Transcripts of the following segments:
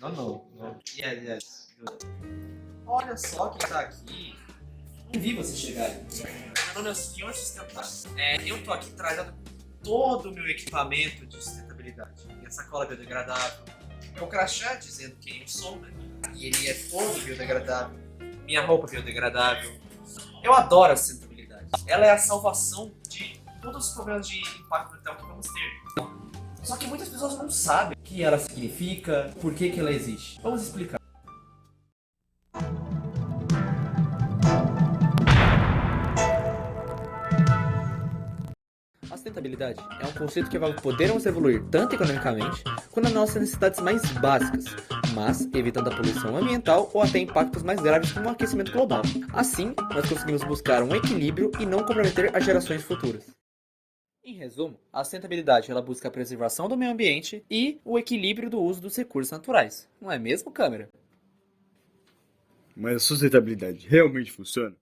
No. Yes. Olha só quem tá aqui. Não vi você chegar. Meu nome é Senhor Sustentável. Eu tô aqui trajado com todo o meu equipamento de sustentabilidade. Minha sacola biodegradável, meu crachá dizendo quem eu sou, né? E ele é todo biodegradável. Minha roupa biodegradável. Eu adoro a sustentabilidade. Ela é a salvação de todos os problemas de impacto ambiental que vamos ter. Só que muitas pessoas não sabem o que ela significa, por que ela existe. Vamos explicar. A sustentabilidade é um conceito que poderemos evoluir tanto economicamente quanto nas nossas necessidades mais básicas, mas evitando a poluição ambiental ou até impactos mais graves como o aquecimento global. Assim, nós conseguimos buscar um equilíbrio e não comprometer as gerações futuras. Em resumo, a sustentabilidade ela busca a preservação do meio ambiente e o equilíbrio do uso dos recursos naturais. Não é mesmo, câmera? Mas a sustentabilidade realmente funciona?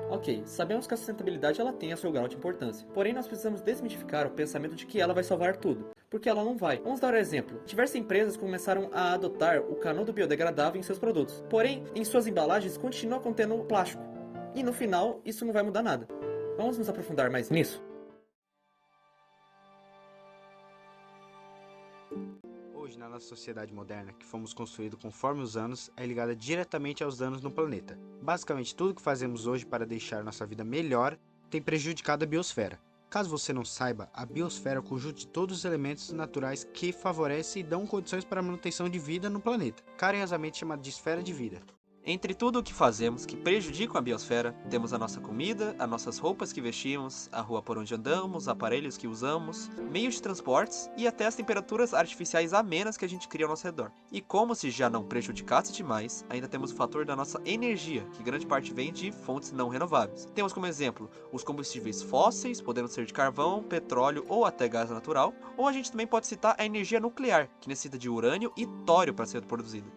Ok, sabemos que a sustentabilidade ela tem a seu grau de importância. Porém, nós precisamos desmistificar o pensamento de que ela vai salvar tudo, porque ela não vai. Vamos dar um exemplo. Diversas empresas começaram a adotar o canudo biodegradável em seus produtos. Porém, em suas embalagens continua contendo plástico. E no final, isso não vai mudar nada. Vamos nos aprofundar mais nisso? Hoje, na nossa sociedade moderna, que fomos construídos conforme os anos, é ligada diretamente aos danos no planeta. Basicamente, tudo que fazemos hoje para deixar nossa vida melhor tem prejudicado a biosfera. Caso você não saiba, a biosfera é o conjunto de todos os elementos naturais que favorecem e dão condições para a manutenção de vida no planeta, carinhosamente chamada de esfera de vida. Entre tudo o que fazemos que prejudicam a biosfera, temos a nossa comida, as nossas roupas que vestimos, a rua por onde andamos, aparelhos que usamos, meios de transportes e até as temperaturas artificiais amenas que a gente cria ao nosso redor. E como se já não prejudicasse demais, ainda temos o fator da nossa energia, que grande parte vem de fontes não renováveis. Temos como exemplo os combustíveis fósseis, podendo ser de carvão, petróleo ou até gás natural, ou a gente também pode citar a energia nuclear, que necessita de urânio e tório para ser produzida.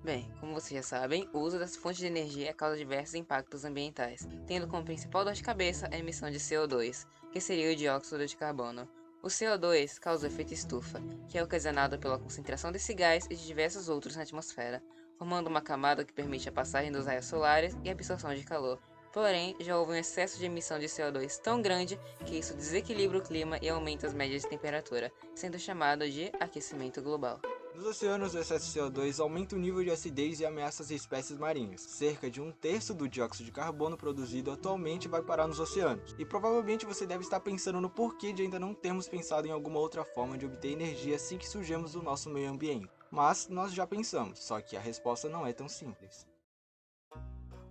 Bem, como vocês já sabem, o uso dessa fonte de energia causa diversos impactos ambientais, tendo como principal dor de cabeça a emissão de CO2, que seria o dióxido de carbono. O CO2 causa o efeito estufa, que é ocasionado pela concentração desse gás e de diversos outros na atmosfera, formando uma camada que permite a passagem dos raios solares e a absorção de calor. Porém, já houve um excesso de emissão de CO2 tão grande que isso desequilibra o clima e aumenta as médias de temperatura, sendo chamado de aquecimento global. Nos oceanos, o excesso de CO2 aumenta o nível de acidez e ameaça as espécies marinhas. Cerca de 1/3 do dióxido de carbono produzido atualmente vai parar nos oceanos. E provavelmente você deve estar pensando no porquê de ainda não termos pensado em alguma outra forma de obter energia assim que surgimos do nosso meio ambiente. Mas nós já pensamos, só que a resposta não é tão simples.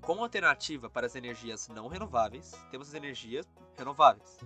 Como alternativa para as energias não renováveis, temos as energias renováveis.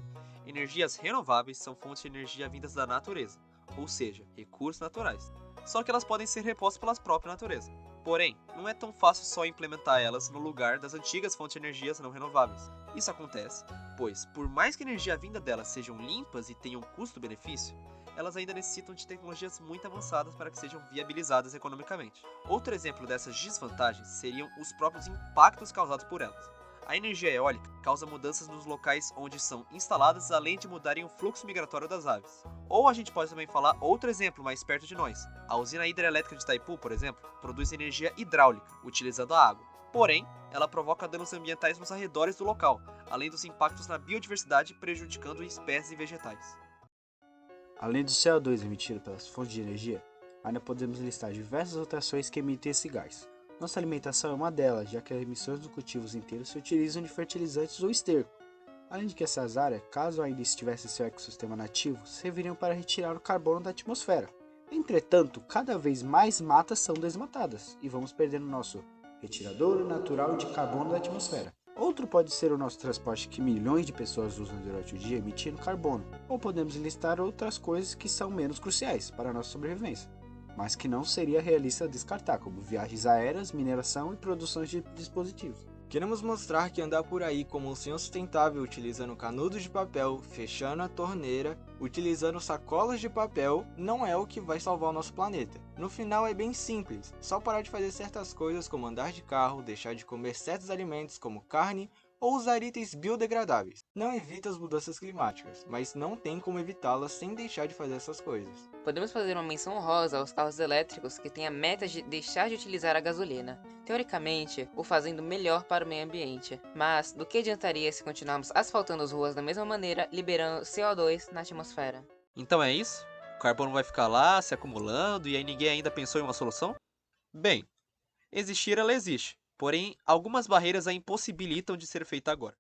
Energias renováveis são fontes de energia vindas da natureza, ou seja, recursos naturais. Só que elas podem ser repostas pela própria natureza. Porém, não é tão fácil só implementar elas no lugar das antigas fontes de energias não renováveis. Isso acontece, pois, por mais que a energia vinda delas sejam limpas e tenham custo-benefício, elas ainda necessitam de tecnologias muito avançadas para que sejam viabilizadas economicamente. Outro exemplo dessas desvantagens seriam os próprios impactos causados por elas. A energia eólica causa mudanças nos locais onde são instaladas, além de mudarem o fluxo migratório das aves. Ou a gente pode também falar outro exemplo mais perto de nós. A usina hidrelétrica de Itaipu, por exemplo, produz energia hidráulica, utilizando a água. Porém, ela provoca danos ambientais nos arredores do local, além dos impactos na biodiversidade, prejudicando espécies e vegetais. Além do CO2 emitido pelas fontes de energia, ainda podemos listar diversas outras ações que emitem esse gás. Nossa alimentação é uma delas, já que as emissões dos cultivos inteiros se utilizam de fertilizantes ou esterco. Além de que essas áreas, caso ainda estivessem em seu ecossistema nativo, serviriam para retirar o carbono da atmosfera. Entretanto, cada vez mais matas são desmatadas e vamos perdendo nosso retirador natural de carbono da atmosfera. Outro pode ser o nosso transporte que milhões de pessoas usam durante o dia emitindo carbono, ou podemos listar outras coisas que são menos cruciais para a nossa sobrevivência, mas que não seria realista descartar, como viagens aéreas, mineração e produções de dispositivos. Queremos mostrar que andar por aí como um senhor sustentável utilizando canudos de papel, fechando a torneira, utilizando sacolas de papel, não é o que vai salvar o nosso planeta. No final é bem simples, só parar de fazer certas coisas como andar de carro, deixar de comer certos alimentos como carne ou usar itens biodegradáveis. Não evita as mudanças climáticas, mas não tem como evitá-las sem deixar de fazer essas coisas. Podemos fazer uma menção honrosa aos carros elétricos que têm a meta de deixar de utilizar a gasolina, teoricamente, o fazendo melhor para o meio ambiente. Mas, do que adiantaria se continuarmos asfaltando as ruas da mesma maneira, liberando CO2 na atmosfera? Então é isso? O carbono vai ficar lá, se acumulando, e aí ninguém ainda pensou em uma solução? Bem, existir ela existe, porém, algumas barreiras a impossibilitam de ser feita agora.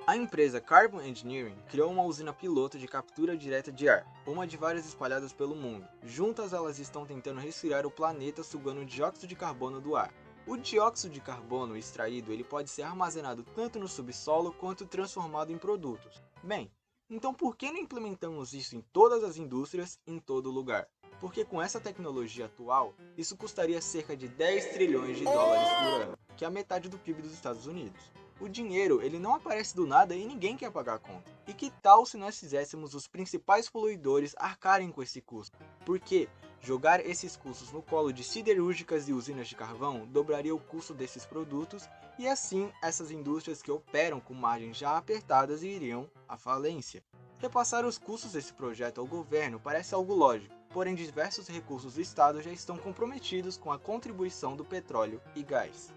A empresa Carbon Engineering criou uma usina piloto de captura direta de ar, uma de várias espalhadas pelo mundo. Juntas elas estão tentando resfriar o planeta sugando o dióxido de carbono do ar. O dióxido de carbono extraído ele pode ser armazenado tanto no subsolo quanto transformado em produtos. Bem, então por que não implementamos isso em todas as indústrias, em todo lugar? Porque com essa tecnologia atual, isso custaria cerca de 10 trilhões de dólares por ano, que é a metade do PIB dos Estados Unidos. O dinheiro ele não aparece do nada e ninguém quer pagar a conta. E que tal se nós fizéssemos os principais poluidores arcarem com esse custo? Porque jogar esses custos no colo de siderúrgicas e usinas de carvão dobraria o custo desses produtos e assim essas indústrias que operam com margens já apertadas iriam à falência. Repassar os custos desse projeto ao governo parece algo lógico, porém diversos recursos do Estado já estão comprometidos com a contribuição do petróleo e gás.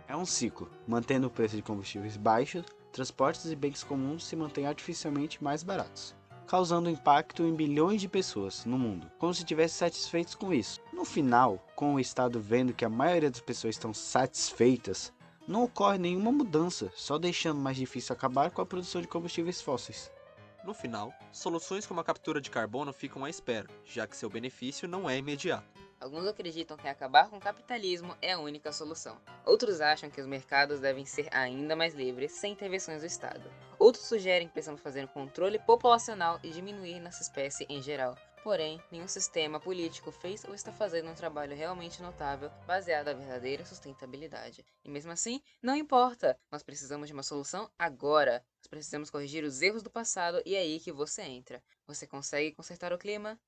É um ciclo, mantendo o preço de combustíveis baixos, transportes e bens comuns se mantêm artificialmente mais baratos, causando impacto em bilhões de pessoas no mundo, como se estivessem satisfeitos com isso. No final, com o Estado vendo que a maioria das pessoas estão satisfeitas, não ocorre nenhuma mudança, só deixando mais difícil acabar com a produção de combustíveis fósseis. No final, soluções como a captura de carbono ficam à espera, já que seu benefício não é imediato. Alguns acreditam que acabar com o capitalismo é a única solução. Outros acham que os mercados devem ser ainda mais livres, sem intervenções do Estado. Outros sugerem que precisamos fazer um controle populacional e diminuir nossa espécie em geral. Porém, nenhum sistema político fez ou está fazendo um trabalho realmente notável baseado na verdadeira sustentabilidade. E mesmo assim, não importa. Nós precisamos de uma solução agora. Nós precisamos corrigir os erros do passado e é aí que você entra. Você consegue consertar o clima?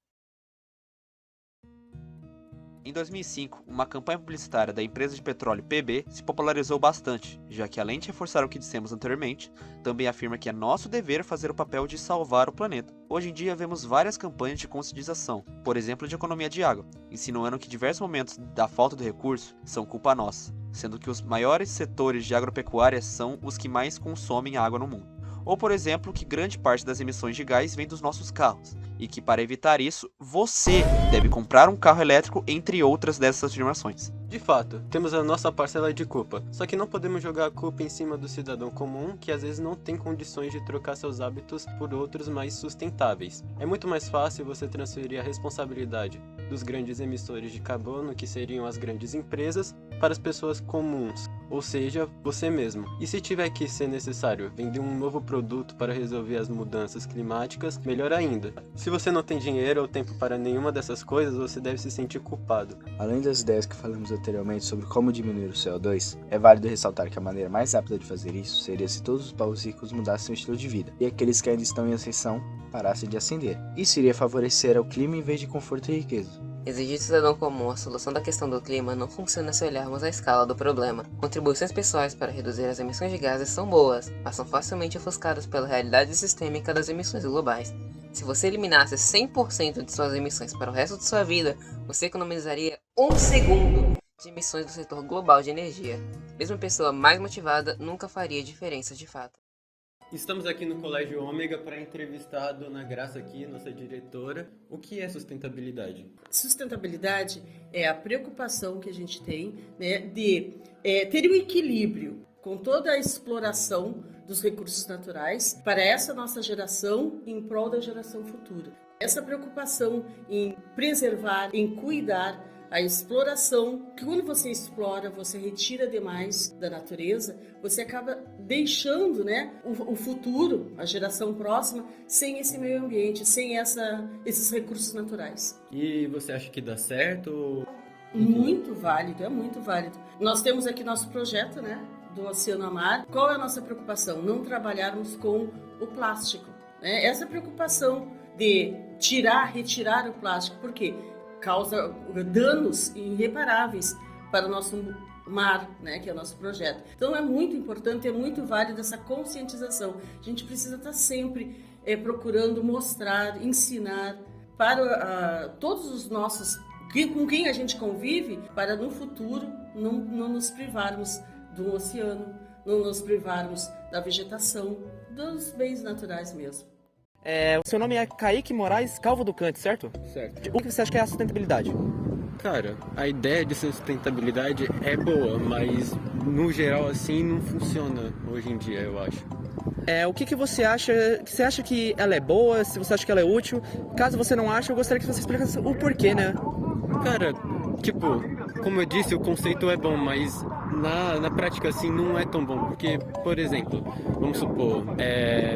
Em 2005, uma campanha publicitária da empresa de petróleo PB se popularizou bastante, já que além de reforçar o que dissemos anteriormente, também afirma que é nosso dever fazer o papel de salvar o planeta. Hoje em dia vemos várias campanhas de conscientização, por exemplo de economia de água, insinuando que diversos momentos da falta do recurso são culpa nossa, sendo que os maiores setores de agropecuária são os que mais consomem água no mundo. Ou, por exemplo, que grande parte das emissões de gás vem dos nossos carros, e que para evitar isso, você deve comprar um carro elétrico, entre outras dessas afirmações. De fato, temos a nossa parcela de culpa, só que não podemos jogar a culpa em cima do cidadão comum que às vezes não tem condições de trocar seus hábitos por outros mais sustentáveis. É muito mais fácil você transferir a responsabilidade dos grandes emissores de carbono, que seriam as grandes empresas, para as pessoas comuns, ou seja, você mesmo. E se tiver que ser necessário vender um novo produto para resolver as mudanças climáticas, melhor ainda. Se você não tem dinheiro ou tempo para nenhuma dessas coisas, você deve se sentir culpado. Além das ideias que falamos anteriormente sobre como diminuir o CO2, é válido ressaltar que a maneira mais rápida de fazer isso seria se todos os povos ricos mudassem seu estilo de vida, e aqueles que ainda estão em ascensão parassem de ascender. Isso iria favorecer ao clima em vez de conforto e riqueza. Exigir do cidadão comum a solução da questão do clima não funciona se olharmos a escala do problema. Contribuições pessoais para reduzir as emissões de gases são boas, mas são facilmente ofuscadas pela realidade sistêmica das emissões globais. Se você eliminasse 100% de suas emissões para o resto de sua vida, você economizaria 1 segundo de emissões do setor global de energia. Mesmo a pessoa mais motivada nunca faria diferença de fato. Estamos aqui no Colégio Ômega para entrevistar a Dona Graça aqui, nossa diretora. O que é sustentabilidade? Sustentabilidade é a preocupação que a gente tem, né, de ter um equilíbrio com toda a exploração dos recursos naturais para essa nossa geração em prol da geração futura. Essa preocupação em preservar, em cuidar a exploração, que quando você explora, você retira demais da natureza, você acaba deixando, né, o futuro, a geração próxima, sem esse meio ambiente, sem esses recursos naturais. E você acha que dá certo? Muito válido, é muito válido. Nós temos aqui nosso projeto, né, do oceano a mar, qual é a nossa preocupação? Não trabalharmos com o plástico, né? Essa preocupação de retirar o plástico, porque causa danos irreparáveis para o nosso mar, né, que é o nosso projeto. Então é muito importante, é muito válido essa conscientização. A gente precisa estar sempre procurando mostrar, ensinar para todos os nossos, com quem a gente convive, para no futuro não nos privarmos do oceano, não nos privarmos da vegetação, dos bens naturais mesmo. Seu nome é Kaique Moraes Calvo do Cante, certo? Certo. O que você acha que é a sustentabilidade? Cara, a ideia de sustentabilidade é boa, mas no geral assim não funciona hoje em dia, eu acho. O que você acha? Você acha que ela é boa? Se você acha que ela é útil? Caso você não ache, eu gostaria que você explicasse o porquê, né? Cara, tipo, como eu disse, o conceito é bom, mas na prática assim não é tão bom, porque, por exemplo, vamos supor,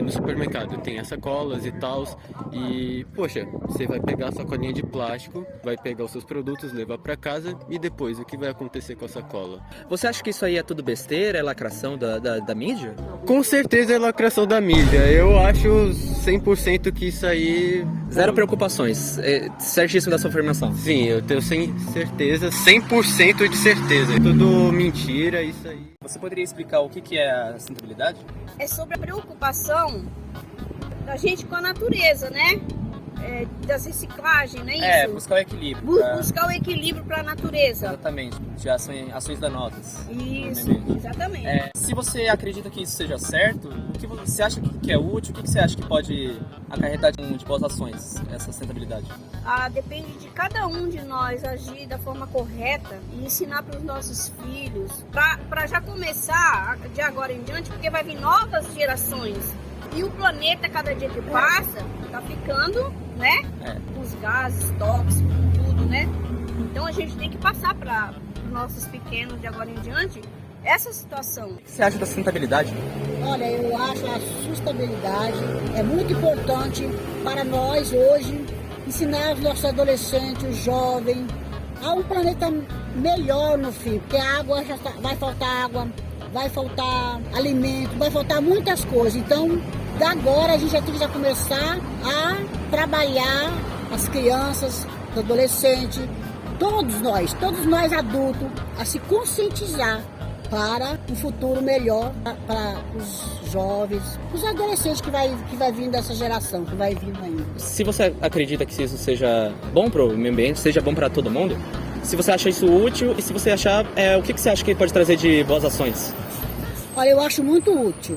no supermercado tem as sacolas e tal, e, poxa, você vai pegar a sacolinha de plástico, vai pegar os seus produtos, levar pra casa, e depois, o que vai acontecer com a sacola? Você acha que isso aí é tudo besteira, é lacração da mídia? Com certeza é lacração da mídia, eu acho 100% que isso aí... Zero preocupações, certíssimo da sua afirmação. Sim, eu tenho certeza, 100% de certeza, é tudo mentira, isso aí. Você poderia explicar o que é a sustentabilidade? É sobre a preocupação da gente com a natureza, né? Das reciclagens, não é isso? Buscar o equilíbrio. Buscar o equilíbrio para a natureza. Exatamente, de ações danosas. Isso, exatamente. Se você acredita que isso seja certo, o que você acha que é útil, o que você acha que pode acarretar de boas ações, essa sustentabilidade? Depende de cada um de nós agir da forma correta e ensinar para os nossos filhos, para já começar de agora em diante, porque vai vir novas gerações. E o planeta, cada dia que passa, está ficando, né? Os gases tóxicos, tudo, né? Então a gente tem que passar para os nossos pequenos de agora em diante essa situação. O que você acha da sustentabilidade? Olha, eu acho a sustentabilidade é muito importante para nós hoje, ensinar os nossos adolescentes, os jovens, a um planeta melhor no fim, porque a água vai faltar água, vai faltar alimento, vai faltar muitas coisas. Então, da agora a gente já tem que começar a trabalhar as crianças, os adolescentes, todos nós adultos, a se conscientizar para um futuro melhor para os jovens, os adolescentes que vai vir dessa geração, que vai vindo ainda. Se você acredita que isso seja bom para o meio ambiente, seja bom para todo mundo, se você acha isso útil e se você achar, o que você acha que pode trazer de boas ações? Olha, eu acho muito útil.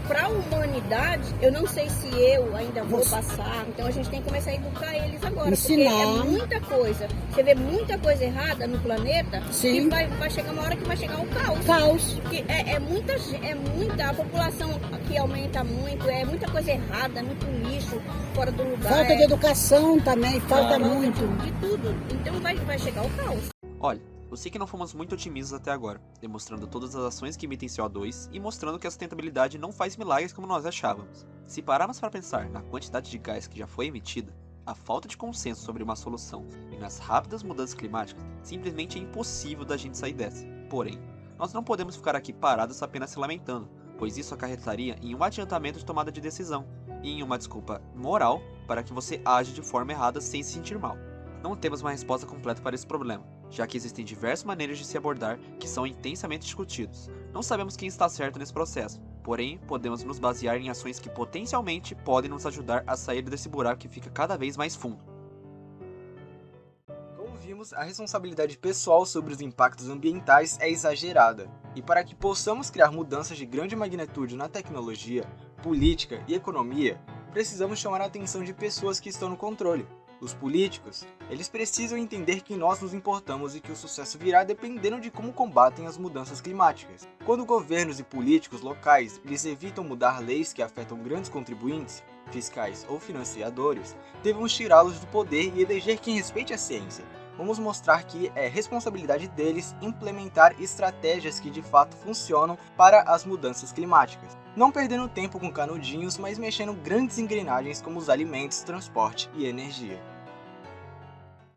Para a humanidade, eu não sei se eu ainda vou passar, então a gente tem que começar a educar eles agora, ensinar. Porque é muita coisa. Você vê muita coisa errada no planeta. Sim. E vai chegar uma hora que vai chegar o caos. Porque é muita, a população aqui aumenta muito, é muita coisa errada, muito lixo fora do lugar. Falta de educação também, falta muito. De tudo. Então vai chegar o caos. Olha, eu sei que não fomos muito otimistas até agora, demonstrando todas as ações que emitem CO2 e mostrando que a sustentabilidade não faz milagres como nós achávamos. Se pararmos para pensar na quantidade de gás que já foi emitida, a falta de consenso sobre uma solução e nas rápidas mudanças climáticas, simplesmente é impossível da gente sair dessa. Porém, nós não podemos ficar aqui parados apenas se lamentando, pois isso acarretaria em um adiantamento de tomada de decisão e em uma desculpa moral para que você age de forma errada sem se sentir mal. Não temos uma resposta completa para esse problema, já que existem diversas maneiras de se abordar que são intensamente discutidos. Não sabemos quem está certo nesse processo, porém, podemos nos basear em ações que potencialmente podem nos ajudar a sair desse buraco que fica cada vez mais fundo. Como vimos, a responsabilidade pessoal sobre os impactos ambientais é exagerada, e para que possamos criar mudanças de grande magnitude na tecnologia, política e economia, precisamos chamar a atenção de pessoas que estão no controle. Os políticos, eles precisam entender que nós nos importamos e que o sucesso virá dependendo de como combatem as mudanças climáticas. Quando governos e políticos locais eles evitam mudar leis que afetam grandes contribuintes, fiscais ou financiadores, devemos tirá-los do poder e eleger quem respeite a ciência. Vamos mostrar que é responsabilidade deles implementar estratégias que de fato funcionam para as mudanças climáticas. Não perdendo tempo com canudinhos, mas mexendo grandes engrenagens como os alimentos, transporte e energia.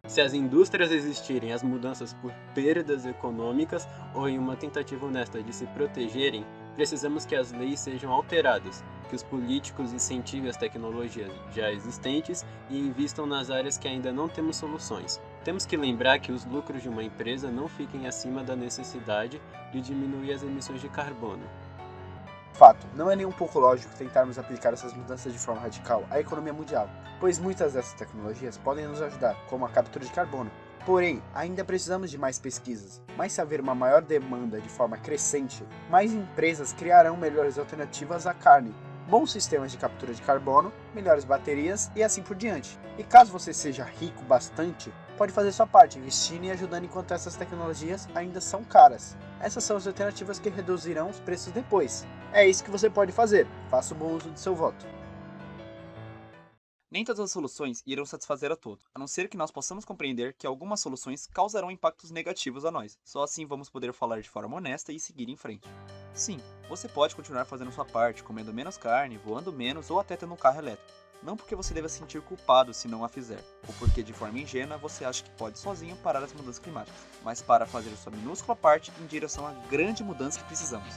Se as indústrias existirem as mudanças por perdas econômicas ou em uma tentativa honesta de se protegerem, precisamos que as leis sejam alteradas, que os políticos incentivem as tecnologias já existentes e invistam nas áreas que ainda não temos soluções. Temos que lembrar que os lucros de uma empresa não fiquem acima da necessidade de diminuir as emissões de carbono. Fato, não é nem um pouco lógico tentarmos aplicar essas mudanças de forma radical à economia mundial, pois muitas dessas tecnologias podem nos ajudar, como a captura de carbono. Porém, ainda precisamos de mais pesquisas, mas se haver uma maior demanda de forma crescente, mais empresas criarão melhores alternativas à carne, bons sistemas de captura de carbono, melhores baterias e assim por diante. E caso você seja rico bastante, pode fazer sua parte, investindo e ajudando enquanto essas tecnologias ainda são caras. Essas são as alternativas que reduzirão os preços depois. É isso que você pode fazer. Faça o bom uso do seu voto. Nem todas as soluções irão satisfazer a todos, a não ser que nós possamos compreender que algumas soluções causarão impactos negativos a nós. Só assim vamos poder falar de forma honesta e seguir em frente. Sim, você pode continuar fazendo sua parte, comendo menos carne, voando menos ou até tendo um carro elétrico. Não porque você deva se sentir culpado se não a fizer, ou porque de forma ingênua você acha que pode sozinho parar as mudanças climáticas, mas para fazer sua minúscula parte em direção à grande mudança que precisamos.